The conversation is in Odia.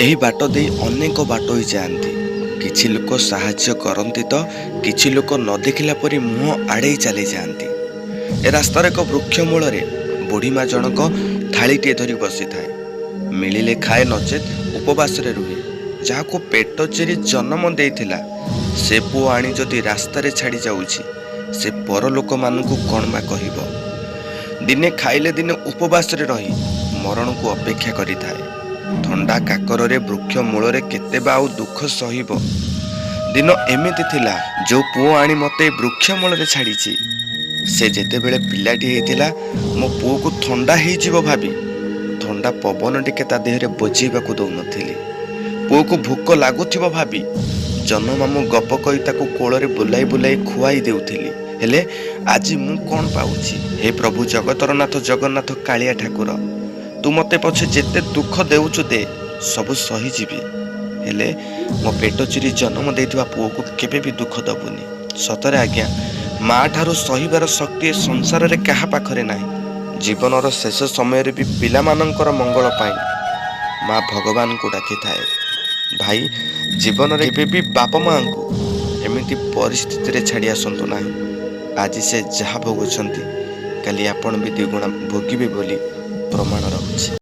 ଏହି ବାଟ ଦେଇ ଅନେକ ବାଟୋଇ ଯାଆନ୍ତି। କିଛି ଲୋକ ସାହାଯ୍ୟ କରନ୍ତି ତ କିଛି ଲୋକ ନ ଦେଖିଲା ପରି ମୁହଁ ଆଡ଼େଇ ଚାଲି ଯାଆନ୍ତି। ଏ ରାସ୍ତାର ଏକ ବୃକ୍ଷ ମୂଳରେ ବୁଢ଼ୀମା ଜଣକ ଥାଳିଟିଏ ଧରି ବସିଥାଏ। ମିଳିଲେ ଖାଏ ନଚେତ୍ ଉପବାସରେ ରୁହେ। ଯାହାକୁ ପେଟ ଚିରି ଜନ୍ମ ଦେଇଥିଲା ସେ ପୁଅ ଆଣି ଯଦି ରାସ୍ତାରେ ଛାଡ଼ି ଯାଉଛି ସେ ପରଲୋକମାନଙ୍କୁ କ'ଣ ବା କହିବ। ଦିନେ ଖାଇଲେ ଦିନେ ଉପବାସରେ ରହି ମରଣକୁ ଅପେକ୍ଷା କରିଥାଏ। ଥଣ୍ଡା କାକରରେ ବୃକ୍ଷ ମୂଳରେ କେତେ ବା ଆଉ ଦୁଃଖ ସହିବ। ଦିନ ଏମିତି ଥିଲା ଯେଉଁ ପୁଅ ଆଣି ମୋତେ ବୃକ୍ଷ ମୂଳରେ ଛାଡ଼ିଛି ସେ ଯେତେବେଳେ ପିଲାଟି ହେଇଥିଲା ମୋ ପୁଅକୁ ଥଣ୍ଡା ହେଇଯିବ ଭାବି ଥଣ୍ଡା ପବନ ଟିକେ ତା ଦେହରେ ବଜେଇବାକୁ ଦଉନଥିଲି। ପୁଅକୁ ଭୋକ ଲାଗୁଥିବ ଭାବି ଜହ୍ନମାମୁଁ ଗପ କହି ତାକୁ କୋଳରେ ବୁଲାଇ ବୁଲାଇ ଖୁଆଇ ଦେଉଥିଲି। ହେଲେ ଆଜି ମୁଁ କ'ଣ ପାଉଛି? ହେ ପ୍ରଭୁ ଜଗତର ନାଥ ଜଗନ୍ନାଥ କାଳିଆ ଠାକୁର, ତୁ ମୋତେ ପଛେ ଯେତେ ଦୁଃଖ ଦେଉଛୁ ଦେ, ସବୁ ସହିଯିବି। ହେଲେ ମୋ ପେଟ ଚିରି ଜନ୍ମ ଦେଇଥିବା ପୁଅକୁ କେବେ ବି ଦୁଃଖ ଦେବୁନି। ସତରେ ଆଜ୍ଞା, ମା' ଠାରୁ ସହିବାର ଶକ୍ତି ଏ ସଂସାରରେ କାହା ପାଖରେ ନାହିଁ। ଜୀବନର ଶେଷ ସମୟରେ ବି ପିଲାମାନଙ୍କର ମଙ୍ଗଳ ପାଇଁ ମା' ଭଗବାନଙ୍କୁ ଡାକିଥାଏ। ଭାଇ, ଜୀବନରେ କେବେ ବି ବାପ ମା'ଙ୍କୁ ଏମିତି ପରିସ୍ଥିତିରେ ଛାଡ଼ି ଆସନ୍ତୁ ନାହିଁ। ଆଜି ସେ ଯାହା ଭୋଗୁଛନ୍ତି କାଲି ଆପଣ ବି ଦ୍ୱିଗୁଣା ଭୋଗିବେ ବୋଲି ପ୍ରମାଣ ରହୁଛି।